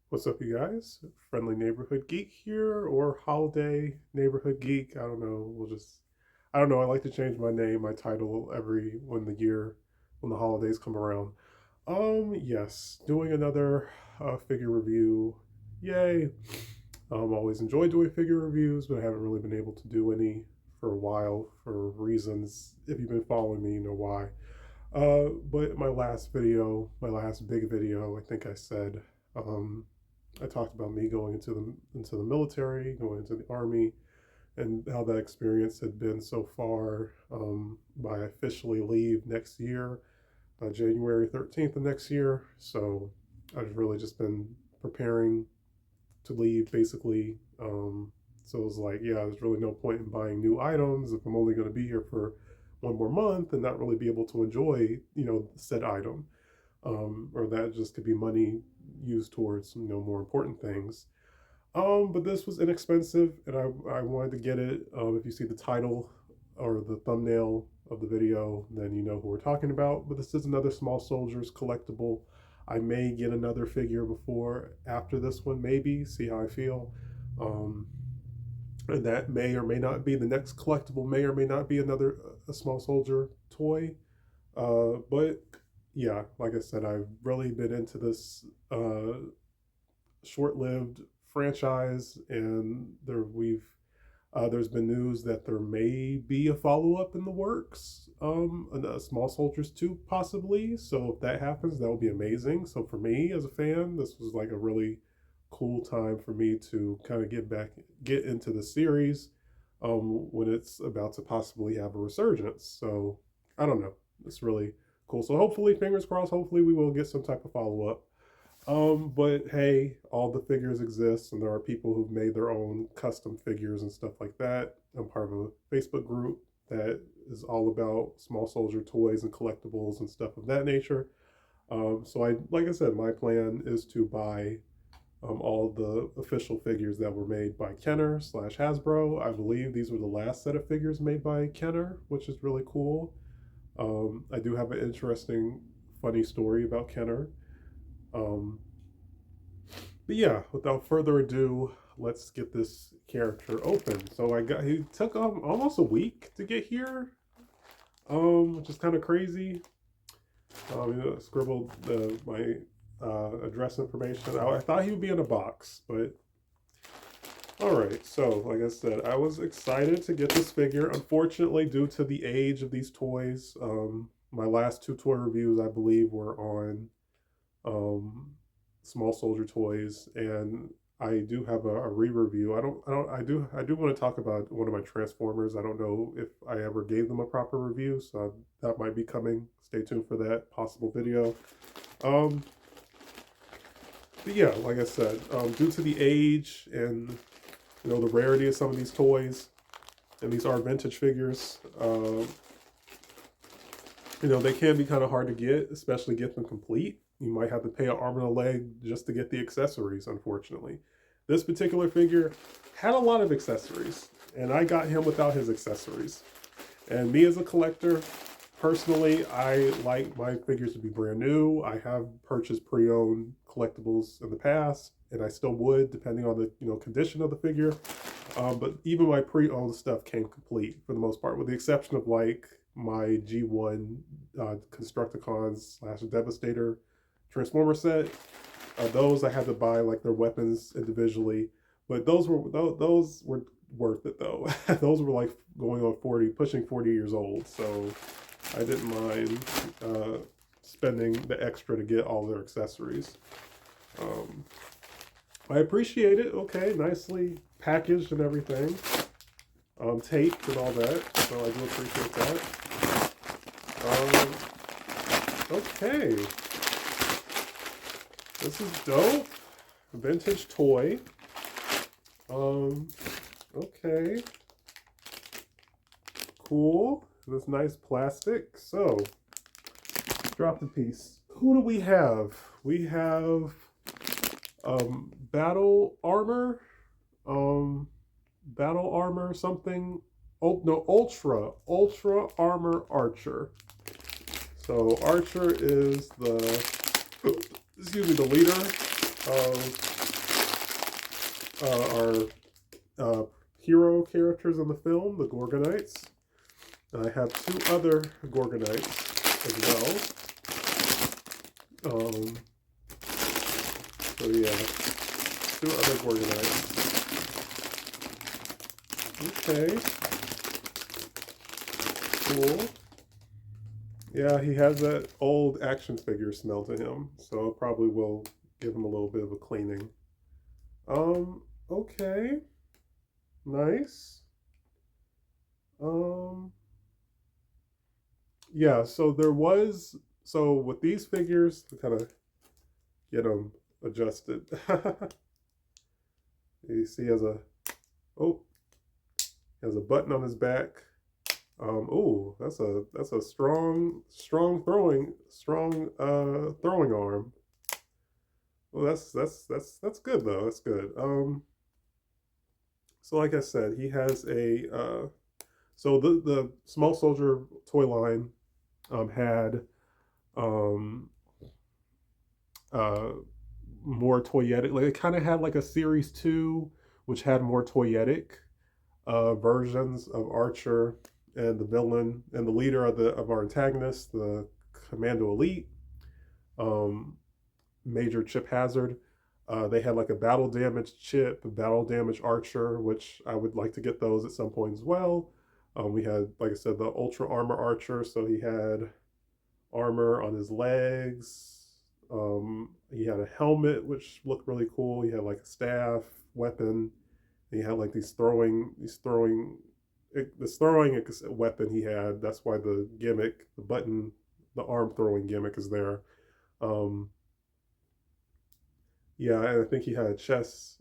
What's up, you guys? Friendly Neighborhood Geek here, or Holiday Neighborhood Geek. I don't know. I don't know. I like to change my name, my title every when the holidays come around. Yes, doing another figure review. Yay! Always enjoy doing figure reviews, but I haven't really been able to do any for a while for reasons. If you've been following me, you know why. But my last big video, I think I said, um, I talked about me going into the military, going into the army, and how that experience had been so far. I officially leave next year, January 13th of next year. So I've really just been preparing to leave, basically. So it was like, yeah, there's really no point in buying new items if I'm only going to be here for one more month and not really be able to enjoy, said item. Or that just could be money used towards, more important things. But this was inexpensive, and I wanted to get it. If you see the title or the thumbnail of the video, then you know who we're talking about. But this is another Small Soldiers collectible. I may get another figure before after this one, maybe see how I feel. Um, and that may or may not be the next collectible. May or may not be another a Small Soldier toy. But yeah, like I said, I've really been into this short-lived franchise, and there's been news that there may be a follow-up in the works, a Small Soldiers 2 possibly. So if that happens, that would be amazing. So for me as a fan, this was like a really cool time for me to kind of get into the series, when it's about to possibly have a resurgence. So I don't know. It's really cool. So hopefully, fingers crossed, hopefully we will get some type of follow-up. But hey, all the figures exist, and there are people who've made their own custom figures and stuff like that. I'm part of a Facebook group that is all about small soldier toys and collectibles and stuff of that nature. Like I said, my plan is to buy all the official figures that were made by Kenner slash Hasbro. I believe these were the last set of figures made by Kenner, which is really cool. I do have an interesting, funny story about Kenner. Um, but yeah, without further ado, let's get this character open. He took almost a week to get here, which is kind of crazy. Scribbled my address information. I thought he would be in a box, but all right. So, like I said, I was excited to get this figure. Unfortunately, due to the age of these toys, my last two toy reviews, I believe, were on um, Small Soldier toys, and I do have a re-review. I do want to talk about one of my Transformers. I don't know if I ever gave them a proper review, so that might be coming. Stay tuned for that possible video. Um, but yeah, like I said, due to the age and the rarity of some of these toys, and these are vintage figures, they can be kind of hard to get, especially get them complete. You might have to pay an arm and a leg just to get the accessories, unfortunately. This particular figure had a lot of accessories, and I got him without his accessories. And me as a collector, personally, I like my figures to be brand new. I have purchased pre-owned collectibles in the past, and I still would, depending on the condition of the figure. But even my pre-owned stuff came complete for the most part, with the exception of like my G1 Constructicons slash Devastator Transformer set. Those I had to buy like their weapons individually, but those were worth it though. Those were like going on 40, pushing 40 years old, so I didn't mind spending the extra to get all their accessories. I appreciate it. Okay, nicely packaged and everything, taped and all that. So I do appreciate that. Okay, this is dope. Vintage toy. Okay. Cool. This nice plastic. So, drop the piece. Who do we have? We have battle armor. Battle armor something. Oh no, ultra armor Archer. So Archer is the leader of our hero characters in the film, the Gorgonites. And I have two other Gorgonites as well. So yeah, two other Gorgonites. Okay, cool. Yeah, he has that old action figure smell to him, so probably will give him a little bit of a cleaning. Okay, nice. Um, yeah, so there was, so with these figures, to kind of get them adjusted, you see oh, he has a button on his back. Oh, that's a strong throwing arm. Well, that's good though. That's good. So like I said, he has so the small soldier toy line had um uh more toyetic, like it kind of had like a series 2 which had more toyetic versions of Archer and the villain and the leader of our antagonist, the Commando Elite, um, Major Chip Hazard. They had like a battle damage chip, a battle damage Archer, which I would like to get those at some point as well. We had, like I said, the Ultra Armor Archer, so he had armor on his legs. He had a helmet which looked really cool. He had like a staff, weapon. He had like this throwing weapon he had. That's why the gimmick, the arm throwing gimmick is there. Um, yeah, and I think he had a chest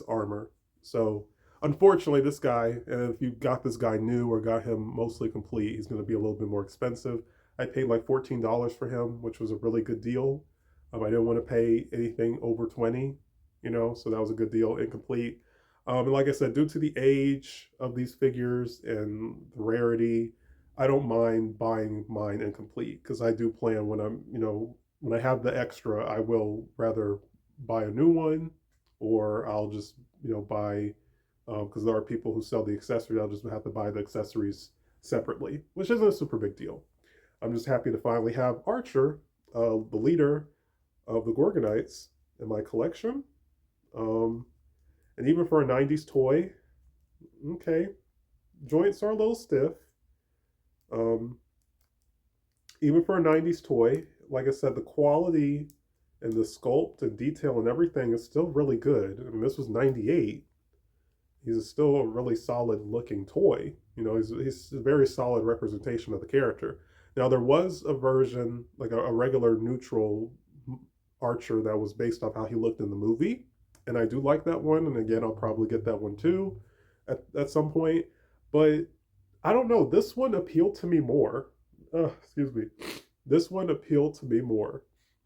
armor. So unfortunately, this guy, and if you got this guy new or got him mostly complete, he's going to be a little bit more expensive. I paid like $14 for him, which was a really good deal. I didn't want to pay anything over 20, so that was a good deal, incomplete. And like I said, due to the age of these figures and the rarity, I don't mind buying mine incomplete because I do plan when I have the extra, I will rather buy a new one, or I'll just buy because there are people who sell the accessories. I'll just have to buy the accessories separately, which isn't a super big deal. I'm just happy to finally have Archer, the leader of the Gorgonites, in my collection. Um, and even for a 90s toy, okay, joints are a little stiff. Um, Even for a 90s toy, like I said, the quality and the sculpt and detail and everything is still really good. I mean, this was 98. He's still a really solid looking toy. He's a very solid representation of the character. Now, there was a version, like a regular neutral Archer, that was based off how he looked in the movie. And I do like that one. And again, I'll probably get that one too at some point. But I don't know. This one appealed to me more. Excuse me. This one appealed to me more.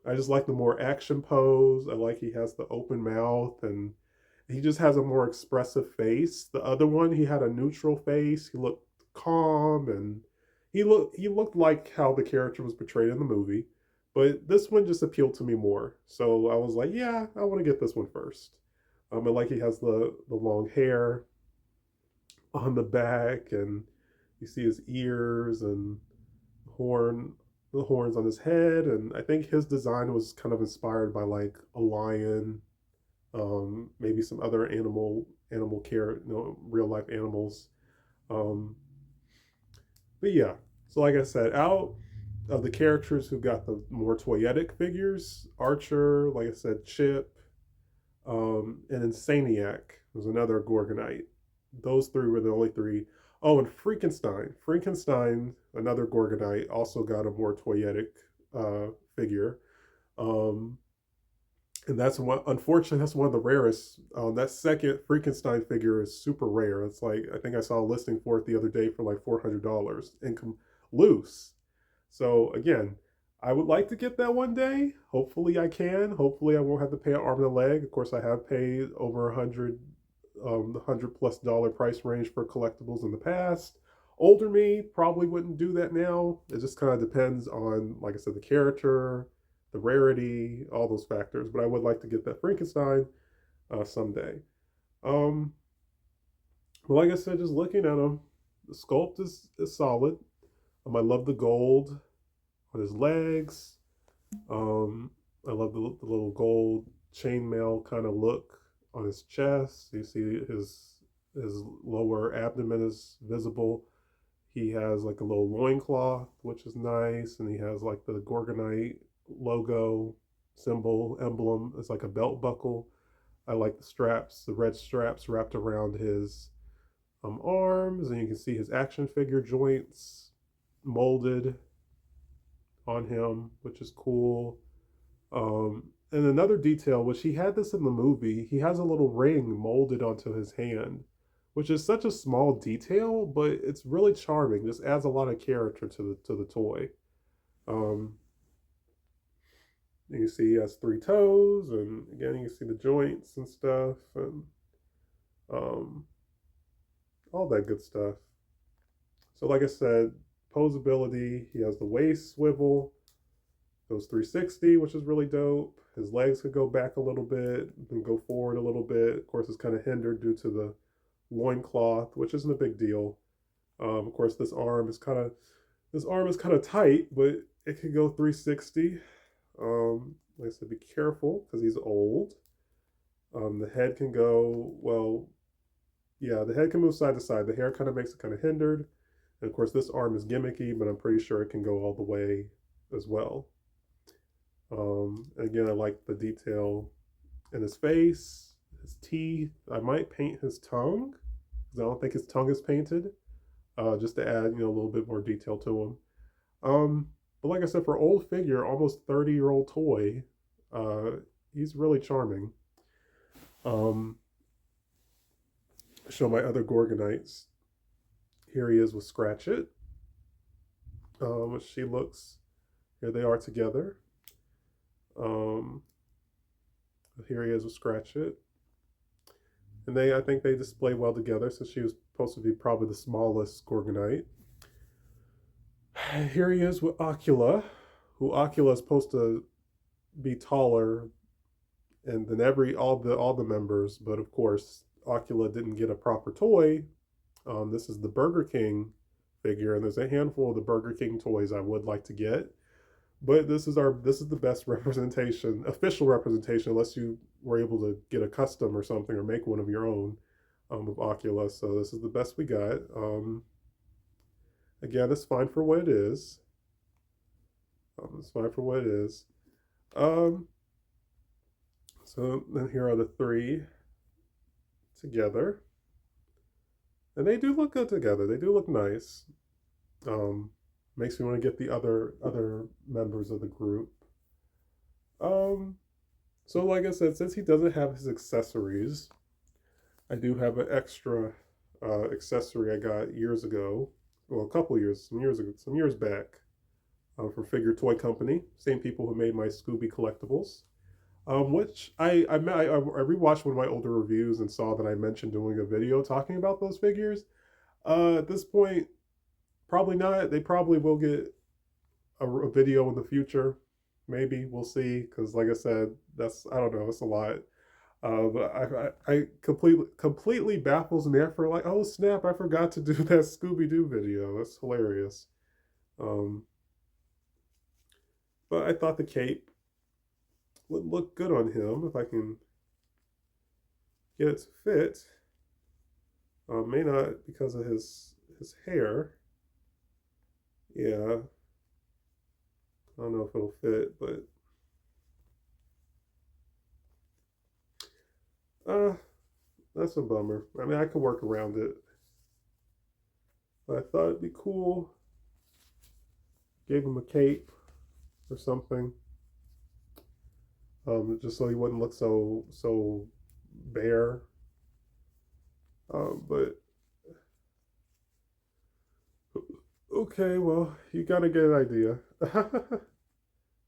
I just like the more action pose. I like he has the open mouth and he just has a more expressive face. The other one, he had a neutral face. He looked calm and he looked like how the character was portrayed in the movie. But this one just appealed to me more. So I was like, yeah, I want to get this one first. I like he has the long hair on the back and you see his ears and horn the horns on his head, and I think his design was kind of inspired by like a lion, maybe some other animal care, real life animals. Um, but yeah, so like I said, out of the characters who got the more toyetic figures, Archer, like I said, Chip, and Insaniac was another Gorgonite. Those three were the only three. Oh, and Frankenstein. Frankenstein, another Gorgonite, also got a more toyetic figure. Um, and that's one, unfortunately, that's one of the rarest. That second Frankenstein figure is super rare. It's like, I think I saw a listing for it the other day for like $400 and loose. So again, I would like to get that one day. Hopefully I can. Hopefully I won't have to pay an arm and a leg. Of course, I have paid over the $100+ price range for collectibles in the past. Older me probably wouldn't do that now. It just kind of depends on, like I said, the character, the rarity, all those factors. But I would like to get that Frankenstein someday. Um, but like I said, just looking at him, the sculpt is solid. I love the gold on his legs. Um, I love the little gold chainmail kind of look on his chest. You see his lower abdomen is visible. He has like a little loincloth, which is nice, and he has like the Gorgonite logo symbol emblem. It's like a belt buckle. I like the straps, the red straps wrapped around his arms, and you can see his action figure joints molded on him, which is cool. And another detail, which he had this in the movie, he has a little ring molded onto his hand, which is such a small detail, but it's really charming. Just adds a lot of character to the toy. Um, you can see he has three toes, and again, you can see the joints and stuff, and um, all that good stuff. So, like I said, posability. He has the waist swivel, goes 360, which is really dope. His legs could go back a little bit and go forward a little bit. Of course, it's kind of hindered due to the loincloth, which isn't a big deal. Of course, this arm is kind of tight, but it can go 360. Like I said, be careful because he's old. The head can go well. Yeah, the head can move side to side. The hair kind of makes it kind of hindered. And of course, this arm is gimmicky, but I'm pretty sure it can go all the way as well. Again, I like the detail in his face, his teeth. I might paint his tongue because I don't think his tongue is painted, just to add a little bit more detail to him. But like I said, for old figure, almost 30-year-old toy, uh, he's really charming. Um, show my other Gorgonites. Here he is with Scratchit. She looks. Here they are together. Um, Here he is with Scratchit. And I think they display well together since she was supposed to be probably the smallest Gorgonite. Here he is with Ocula, who Ocula is supposed to be taller than all the members, but of course Ocula didn't get a proper toy. This is the Burger King figure, and there's a handful of the Burger King toys I would like to get. But this is the best representation, official representation, unless you were able to get a custom or something or make one of your own of Ocula. So this is the best we got. Again, it's fine for what it is. It's fine for what it is. Um, so then here are the three together, and they do look good together. They do look nice. Um, Makes me want to get the other members of the group. Um, so like I said, since he doesn't have his accessories, I do have an extra accessory I got years ago. Well, a couple years, some years back, from Figure Toy Company. Same people who made my Scooby collectibles. Which I rewatched one of my older reviews and saw that I mentioned doing a video talking about those figures. At this point, probably not. They probably will get a video in the future. Maybe we'll see. Because like I said, I don't know. It's a lot. But I completely baffles me after like, oh snap, I forgot to do that Scooby Doo video. That's hilarious. Um, but I thought the cape would look good on him if I can get it to fit. May not because of his hair. Yeah, I don't know if it'll fit, but uh, that's a bummer. I mean, I could work around it, but I thought it'd be cool. Gave him a cape or something, just so he wouldn't look so bare. But okay, well, you gotta get an idea.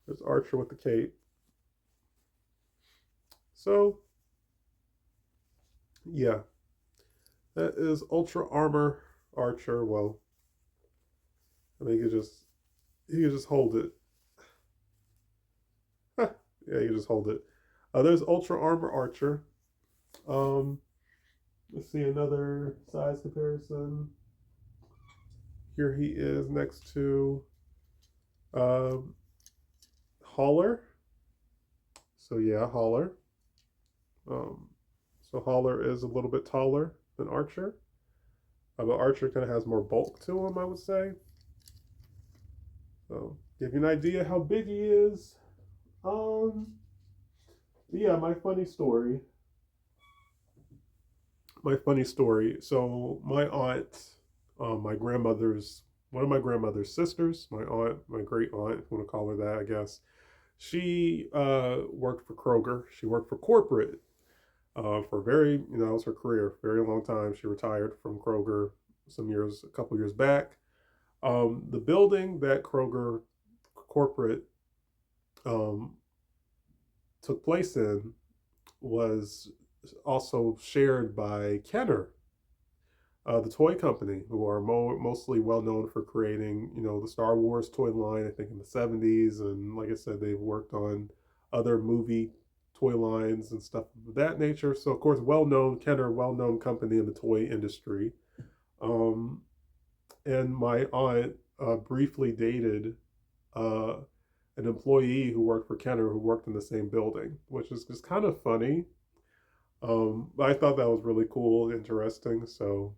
There's Archer with the cape. So yeah, that is Ultra Armor Archer. Well, I mean, you can just hold it. Yeah, you just hold it. There's Ultra Armor Archer. Um, Let's see another size comparison. Here he is next to um, Holler. So yeah, Holler. Um, so Holler is a little bit taller than Archer, but Archer kind of has more bulk to him, I would say. So give you an idea how big he is. Um, yeah, my funny story. My funny story. So my aunt, my grandmother's one of my grandmother's sisters, my aunt, my great aunt, if you want to call her that, I guess. She worked for Kroger. She worked for corporate for very, that was her career, very long time. She retired from Kroger a couple years back. The building that Kroger corporate um, took place in was also shared by Kenner, the toy company, who are mostly well known for creating, the Star Wars toy line, I think in the 70s. And like I said, they've worked on other movie toy lines and stuff of that nature. So, of course, Kenner, well known company in the toy industry. Um, and my aunt briefly dated uh, an employee who worked for Kenner who worked in the same building, which is just kind of funny. I thought that was really cool, interesting. So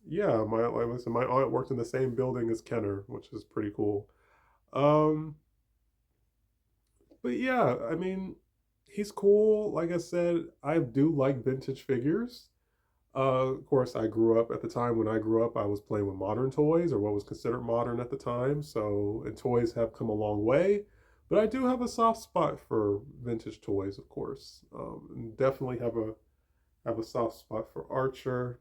yeah, my aunt worked in the same building as Kenner, which is pretty cool. Um, but yeah, I mean, he's cool. Like I said, I do like vintage figures. Of course, I grew up at the time when I grew up, I was playing with modern toys or what was considered modern at the time. So, and toys have come a long way. But I do have a soft spot for vintage toys, of course. And definitely have a soft spot for Archer.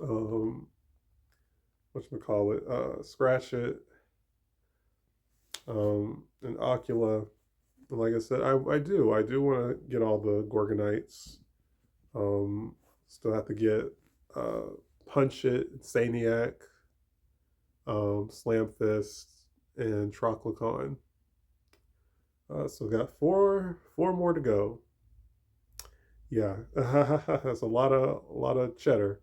Um, whatchamacallit, Scratch It, and Ocula. And like I said, I do want to get all the Gorgonites. Um, Still have to get uh, Punch It, Saniac, Slam Fist, and Troclocon. So got four more to go. Yeah, that's a lot of cheddar.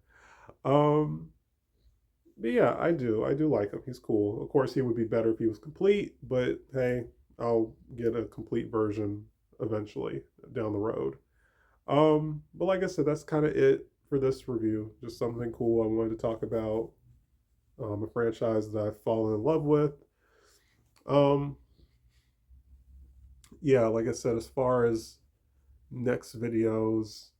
Um, but yeah, I do like him. He's cool. Of course, he would be better if he was complete, but hey, I'll get a complete version eventually down the road. But like I said, that's kind of it for this review. Just something cool I wanted to talk about. A franchise that I've fallen in love with. Um, yeah, like I said, as far as next videos,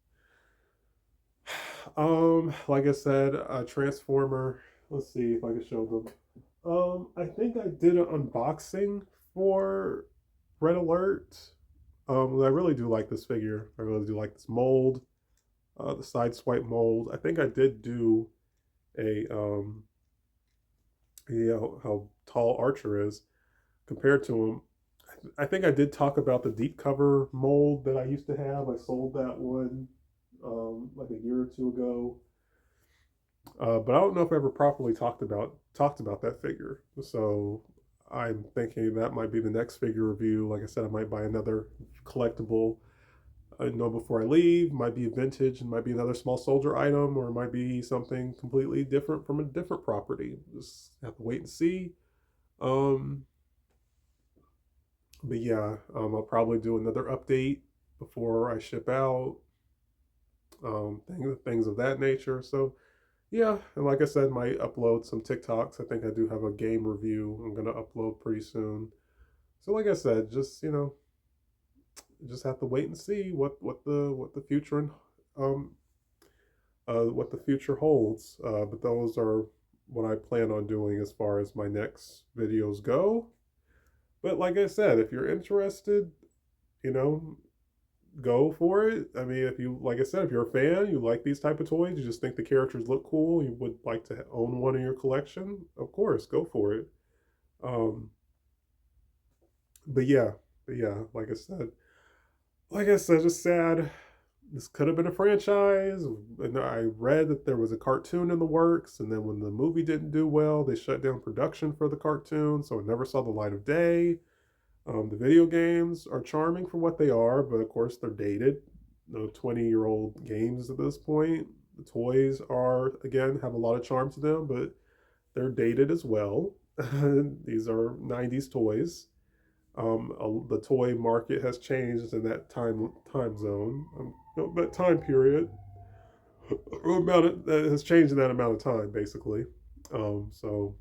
like I said, Transformer. Let's see if I can show them. I think I did an unboxing for Red Alert. I really do like this figure. I really do like this mold, the side swipe mold. I think I did do a how tall Archer is compared to him. I think I did talk about the deep cover mold that I used to have. I sold that one like a year or two ago. But I don't know if I ever properly talked about that figure. So I'm thinking that might be the next figure review. Like I said, I might buy another collectible. Before I leave, might be a vintage, and might be another small soldier item, or it might be something completely different from a different property. Just have to wait and see. Um, but yeah, I'll probably do another update before I ship out. Things of that nature. So yeah, and like I said, might upload some TikToks. I think I do have a game review I'm gonna upload pretty soon. So like I said, just have to wait and see what the future and um what the future holds. But those are what I plan on doing as far as my next videos go. But like I said, if you're interested, you know, go for it. I mean, if you, like I said, if you're a fan, you like these type of toys, you just think the characters look cool, you would like to own one in your collection, of course, go for it. Um, but yeah, like I said, just sad. This could have been a franchise, and I read that there was a cartoon in the works, and then when the movie didn't do well, they shut down production for the cartoon, so it never saw the light of day. The video games are charming for what they are, but of course they're dated. 20-year-old games at this point. The toys are, again, have a lot of charm to them, but they're dated as well. These are 90s toys. The toy market has changed in that time zone, that time period. That has changed in that amount of time, basically. So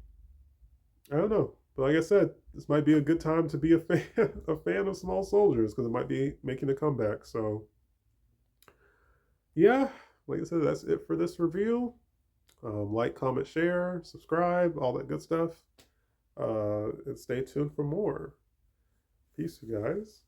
I don't know, but like I said, this might be a good time to be a fan, a fan of Small Soldiers because it might be making a comeback. So yeah, like I said, that's it for this review. Like, comment, share, subscribe, all that good stuff. And stay tuned for more. Peace, you guys.